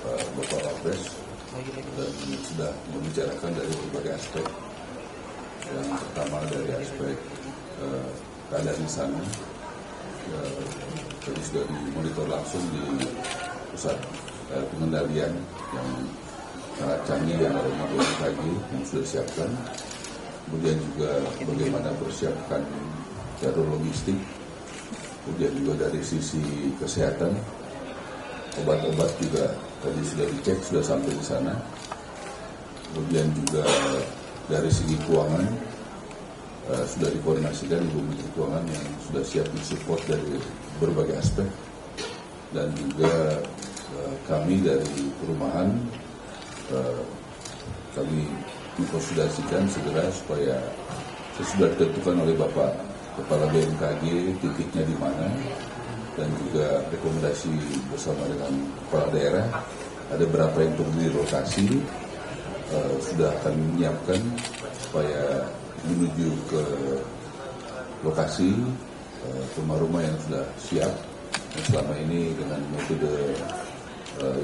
Bapak Wapres dan sudah membicarakan dari berbagai aspek. Yang pertama dari aspek keadaan di sana, tadi sudah dimonitor langsung di pusat pengendalian yang sangat canggih yang ada BMKG yang sudah disiapkan. Kemudian juga bagaimana persiapkan jalur logistik. Kemudian juga dari sisi kesehatan, obat-obat juga tadi sudah dicek, sudah sampai di sana. Kemudian juga dari segi keuangan sudah dikoordinasikan Ibu Menteri Keuangan yang sudah siap mensupport dari berbagai aspek. Dan juga kami dari perumahan kami mengkonsultasikan segera supaya sesudah ditentukan oleh Bapak Kepala BMKG titiknya di mana, dan juga rekomendasi bersama dengan kepala daerah ada berapa yang perlu dirotasi, sudah akan menyiapkan supaya menuju ke lokasi rumah-rumah yang sudah siap yang selama ini dengan metode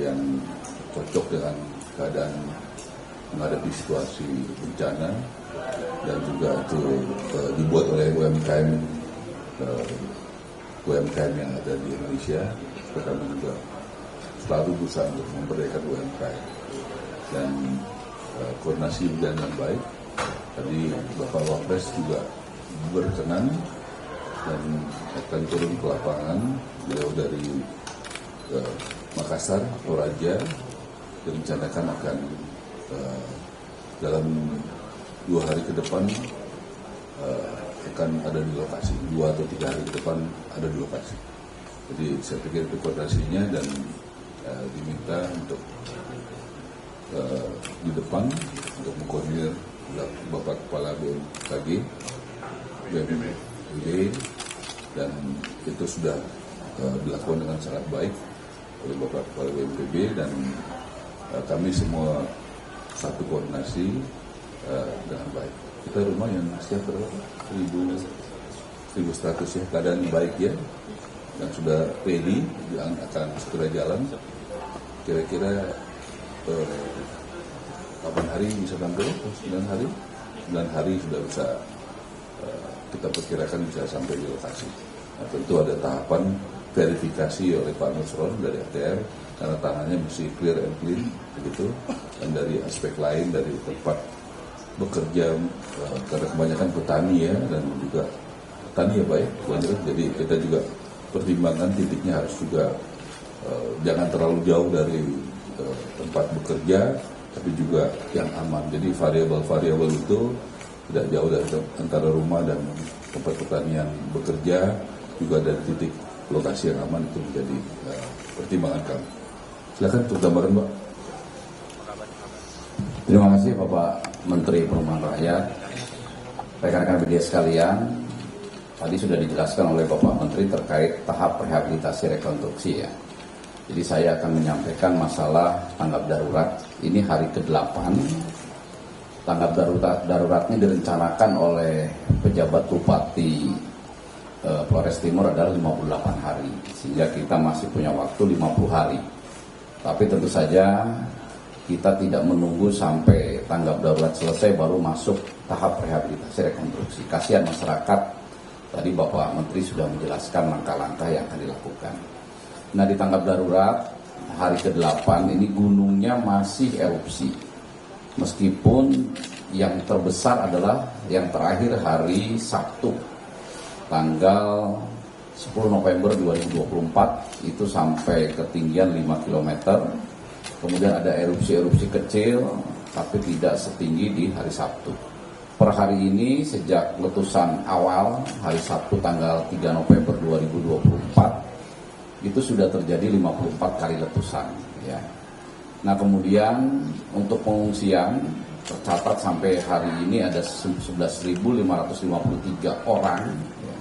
yang cocok dengan keadaan menghadapi situasi bencana, dan juga itu dibuat oleh UMKM yang ada di Indonesia. Kami juga selalu berusaha untuk memberdayakan UMKM dan koordinasi berjalan dengan baik. Tadi Bapak Wapres juga berkenan dan akan turun ke lapangan. Beliau dari Makassar, Toraja, direncanakan akan dalam 2 hari ke depan akan ada di lokasi, 2 atau 3 hari ke depan ada di lokasi. Jadi saya pikir itu koordinasinya, dan diminta untuk di depan untuk mengkoordinir Bapak Kepala BMKG, BMPB, dan itu sudah dilakukan dengan sangat baik oleh Bapak Kepala BMPB, dan kami semua satu koordinasi dengan baik. Kita rumah yang siap berapa? 1.100 ya, keadaan baik ya, dan sudah ready yang akan segera jalan. Kira-kira 8 hari bisa sampai, 9 hari? 9 hari sudah bisa, kita perkirakan bisa sampai di lokasi. Nah, tentu ada tahapan verifikasi oleh Pak Nusron dari ATR, karena tangannya mesti clear and clean begitu, dan dari aspek lain dari tempat bekerja, karena kebanyakan petani ya, dan juga petani ya baik, jadi kita juga pertimbangan titiknya harus juga jangan terlalu jauh dari tempat bekerja, tapi juga yang aman. Jadi variabel-variabel itu tidak jauh dari antara rumah dan tempat pertanian bekerja, juga dari titik lokasi yang aman, itu menjadi pertimbangan kami. Silakan untuk gambaran, Pak. Terima kasih Bapak Menteri Perumahan Rakyat. Rekan-rekan media sekalian, tadi sudah dijelaskan oleh Bapak Menteri terkait tahap rehabilitasi rekonstruksi ya. Jadi saya akan menyampaikan masalah tanggap darurat. Ini hari ke-8. Tanggap daruratnya direncanakan oleh pejabat Bupati Flores Timur adalah 58 hari. Sehingga kita masih punya waktu 50 hari. Tapi tentu saja kita tidak menunggu sampai tanggap darurat selesai baru masuk tahap rehabilitasi rekonstruksi. Kasihan masyarakat, tadi Bapak Menteri sudah menjelaskan langkah-langkah yang akan dilakukan. Nah, di tanggap darurat hari ke-8 ini gunungnya masih erupsi. Meskipun yang terbesar adalah yang terakhir hari Sabtu, tanggal 10 November 2024, itu sampai ketinggian 5 km. Kemudian ada erupsi-erupsi kecil, tapi tidak setinggi di hari Sabtu. Per hari ini, sejak letusan awal, hari Sabtu tanggal 3 November 2024, itu sudah terjadi 54 kali letusan. Ya. Nah, kemudian untuk pengungsian, tercatat sampai hari ini ada 11.553 orang. Ya.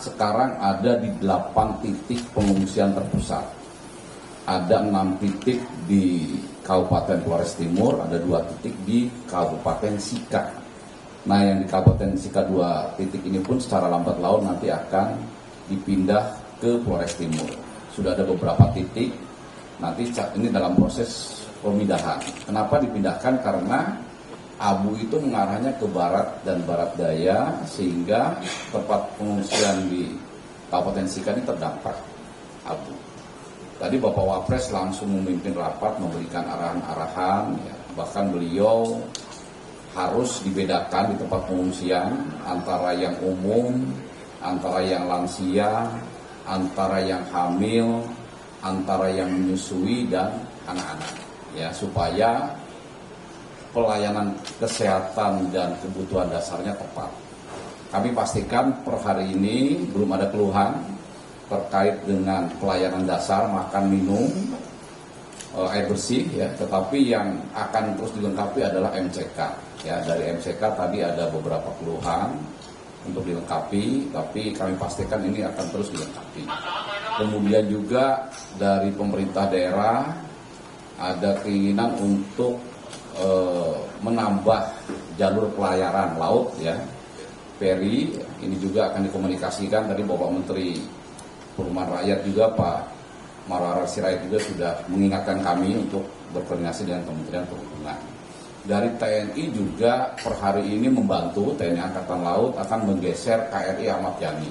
Sekarang ada di 8 titik pengungsian terpusat. Ada 6 titik di Kabupaten Flores Timur, ada 2 titik di Kabupaten Sika. Nah, yang di Kabupaten Sika 2 titik ini pun secara lambat laun nanti akan dipindah ke Flores Timur. Sudah ada beberapa titik Nanti ini dalam proses pemindahan. Kenapa dipindahkan? Karena abu itu mengarahnya ke barat dan barat daya, sehingga tempat pengungsian di Kabupaten Sika ini terdampak abu. Tadi Bapak Wapres langsung memimpin rapat, memberikan arahan-arahan, ya. Bahkan beliau harus dibedakan di tempat pengungsian antara yang umum, antara yang lansia, antara yang hamil, antara yang menyusui dan anak-anak, ya, supaya pelayanan kesehatan dan kebutuhan dasarnya tepat. Kami pastikan per hari ini belum ada keluhan terkait dengan pelayanan dasar, makan, minum, air bersih, ya. Tetapi yang akan terus dilengkapi adalah MCK. Ya, dari MCK tadi ada beberapa keluhan untuk dilengkapi, tapi kami pastikan ini akan terus dilengkapi. Kemudian juga dari pemerintah daerah ada keinginan untuk menambah jalur pelayaran laut, ya, feri. Ini juga akan dikomunikasikan. Tadi Bapak Menteri Perumahan Rakyat juga Pak Marwarar Sirait juga sudah mengingatkan kami untuk berkoordinasi dengan Kementerian Perhubungan. Dari TNI juga per hari ini membantu, TNI Angkatan Laut akan menggeser KRI Ahmad Yani.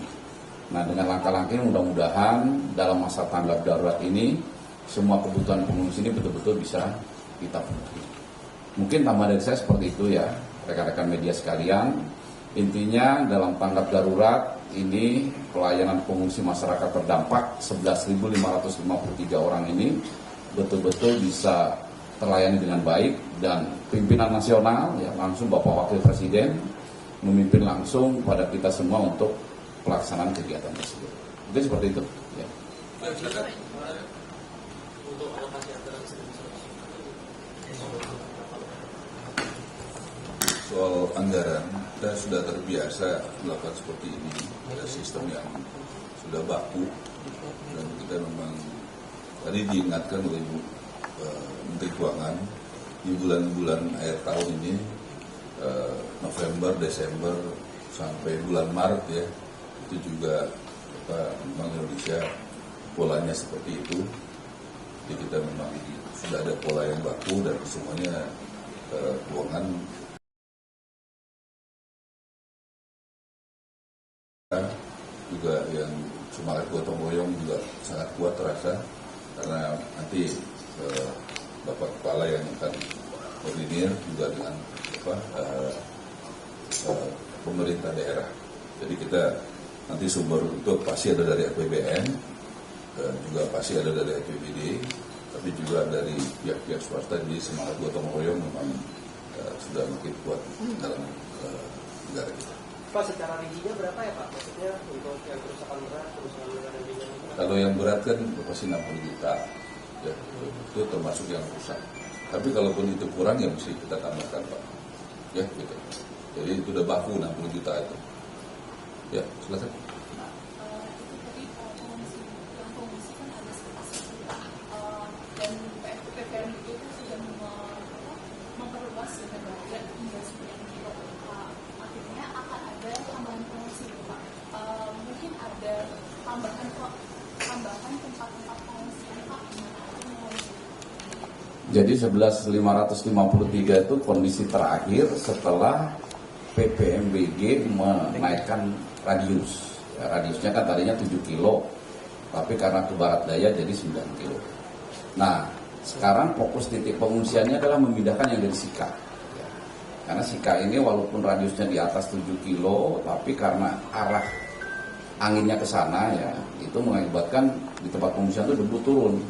Nah, dengan langkah-langkah ini mudah-mudahan dalam masa tanggap darurat ini semua kebutuhan pengungsi ini betul-betul bisa kita penuhi. Mungkin tambahan dari saya seperti itu, ya, rekan-rekan media sekalian. Intinya dalam tanggap darurat ini pelayanan pengungsi masyarakat terdampak 11.553 orang ini betul-betul bisa terlayani dengan baik, dan pimpinan nasional, ya, langsung Bapak Wakil Presiden memimpin langsung pada kita semua untuk pelaksanaan kegiatan tersebut. Mungkin seperti itu. Ya. Soal anggaran, kita sudah terbiasa melakukan seperti ini. Ada sistem yang sudah baku, dan kita memang tadi diingatkan oleh Ibu Menteri Keuangan di bulan-bulan akhir tahun ini, November, Desember sampai bulan Maret, ya, itu juga Bank Indonesia polanya seperti itu. Jadi kita memang sudah ada pola yang baku, dan semuanya keuangan juga yang semangat gotong royong juga sangat kuat terasa, karena nanti Bapak Kepala yang akan koordinir juga dengan pemerintah daerah. Jadi kita nanti sumber itu pasti ada dari APBN, juga pasti ada dari APBD, tapi juga dari pihak-pihak swasta. Jadi semangat gotong royong memang sudah makin kuat dalam negara kita. Pak, secara riginya berapa ya Pak? Maksudnya untuk yang kerusakan berat dan ringan? Kalau yang berat kan pasti 60 juta, ya, itu termasuk yang rusak. Tapi kalaupun itu kurang, ya mesti kita tambahkan, Pak. Ya, gitu. Jadi itu udah baku 60 juta itu. Ya, silakan. Jadi 11.553 itu kondisi terakhir setelah PPMBG menaikkan radius. Ya, radiusnya kan tadinya 7 kilo, tapi karena ke barat daya jadi 9 kilo. Nah, sekarang fokus titik pengungsiannya adalah memindahkan yang dari Sika. Ya, karena Sika ini walaupun radiusnya di atas 7 kilo, tapi karena arah anginnya ke sana, ya, itu mengakibatkan di tempat pengungsian itu debu turun.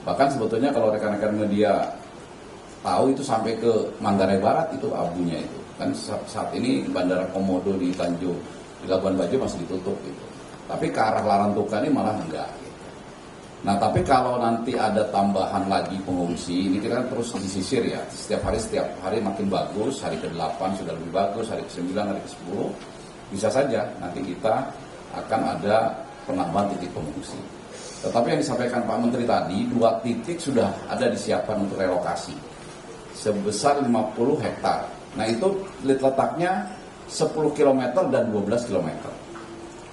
Bahkan sebetulnya kalau rekan-rekan media tahu itu sampai ke Manggarai Barat itu abunya itu. Kan saat ini Bandara Komodo di Tanjung, di Labuan Bajo masih ditutup gitu. Tapi ke arah Larantuka ini malah enggak gitu. Nah, tapi kalau nanti ada tambahan lagi pengungsi, ini kita terus disisir, ya. Setiap hari makin bagus, hari ke-8 sudah lebih bagus, hari ke-9, hari ke-10. Bisa saja nanti kita akan ada penambahan titik pengungsi. Tetapi yang disampaikan Pak Menteri tadi, 2 titik sudah ada disiapkan untuk relokasi sebesar 50 hektar. Nah, itu letaknya 10 km dan 12 km.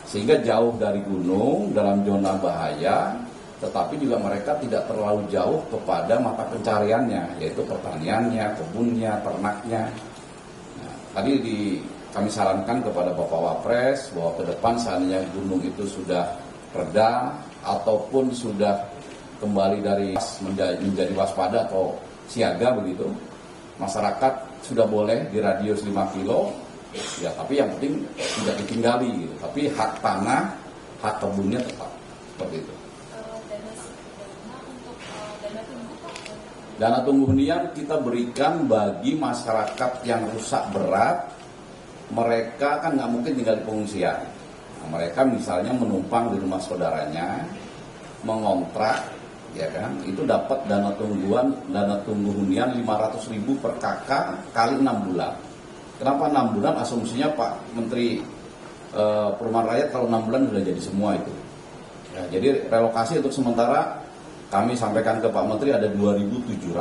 Sehingga jauh dari gunung, dalam zona bahaya, tetapi juga mereka tidak terlalu jauh kepada mata pencariannya, yaitu pertaniannya, kebunnya, ternaknya. Nah, tadi kami sarankan kepada Bapak Wapres bahwa ke depan seandainya gunung itu sudah reda ataupun sudah kembali dari menjadi waspada atau siaga begitu, masyarakat sudah boleh di radius 5 kilo, ya tapi yang penting tidak ditinggali gitu. Tapi hak tanah, hak kebunnya tetap seperti itu. Dana tunggu hunian kita berikan bagi masyarakat yang rusak berat, mereka kan nggak mungkin tinggal di pengungsian. Nah, mereka misalnya menumpang di rumah saudaranya, mengontrak, ya kan, itu dapat dana tunggu hunian 500.000 per kakak kali 6 bulan. Kenapa 6 bulan? Asumsinya Pak Menteri Perumahan Rakyat kalau 6 bulan sudah jadi semua itu. Ya, jadi relokasi untuk sementara kami sampaikan ke Pak Menteri ada 2.700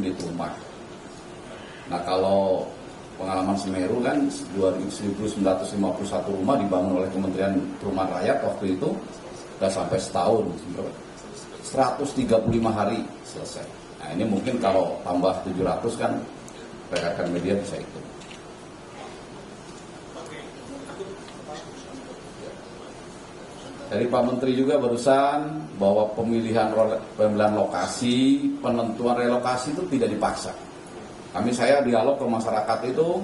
unit rumah. Nah kalau pengalaman Semeru kan 1.951 rumah dibangun oleh Kementerian Perumahan Rakyat waktu itu. Sudah sampai setahun, 135 hari selesai. Nah ini mungkin kalau tambah 700 kan rekan-rekan media bisa itu. Dari Pak Menteri juga barusan bahwa pemilihan lokasi, penentuan relokasi itu tidak dipaksa. Saya dialog ke masyarakat itu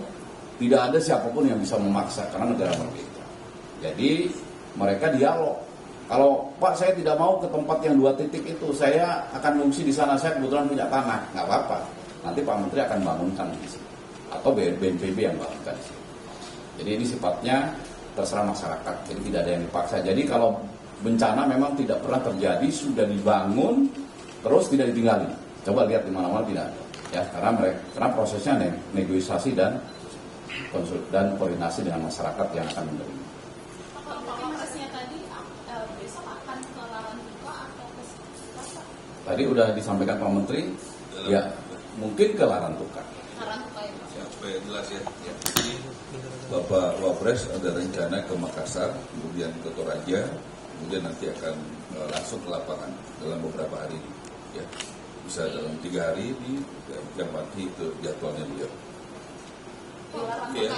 tidak ada siapapun yang bisa memaksa karena negara berbeda. Jadi mereka dialog. Kalau Pak saya tidak mau ke tempat yang 2 titik itu, saya akan mengungsi di sana, saya kebetulan punya tanah, nggak apa-apa. Nanti Pak Menteri akan bangunkan di situ, atau BNPB yang bangunkan di situ. Jadi ini sifatnya terserah masyarakat, jadi tidak ada yang dipaksa. Jadi kalau bencana memang tidak pernah terjadi, sudah dibangun, terus tidak ditinggali. Coba lihat di mana-mana tidak ada. Ya, karena prosesnya negosiasi dan koordinasi dengan masyarakat yang akan menerima. Tadi udah disampaikan Pak Menteri, ya mungkin ke Larantuka. Ya, supaya jelas ya. Jadi Bapak Wapres ada rencana ke Makassar, kemudian ke Toraja, kemudian nanti akan langsung ke lapangan dalam beberapa hari ini. Ya, bisa dalam 3 hari ini, yang pasti itu jadwalnya beliau. Ya.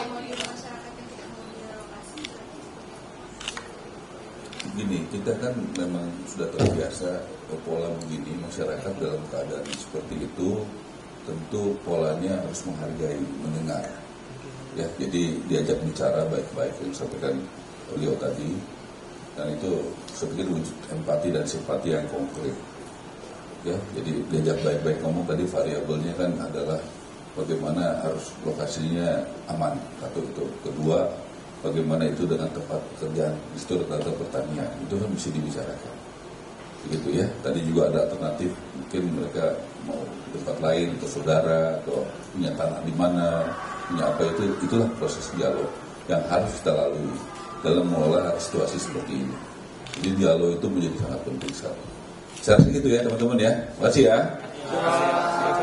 Begini, kita kan memang sudah terbiasa pola begini, masyarakat dalam keadaan seperti itu tentu polanya harus menghargai, mendengar. Ya, jadi diajak bicara baik-baik yang disampaikan beliau tadi, dan itu saya pikir wujud empati dan simpati yang konkret. Ya, jadi diajak baik-baik ngomong tadi variabelnya kan adalah bagaimana harus lokasinya aman, satu itu. Kedua, bagaimana itu dengan tempat pekerjaan, itu rata-rata pertanian, itu kan mesti dibicarakan. Begitu ya. Tadi juga ada alternatif, mungkin mereka mau di tempat lain, atau saudara, atau punya tanah di mana, punya apa itu, itulah proses dialog yang harus kita lalui dalam mengelola situasi seperti ini. Jadi dialog itu menjadi sangat penting sekali. Saya rasa gitu ya teman-teman ya. Terima kasih ya.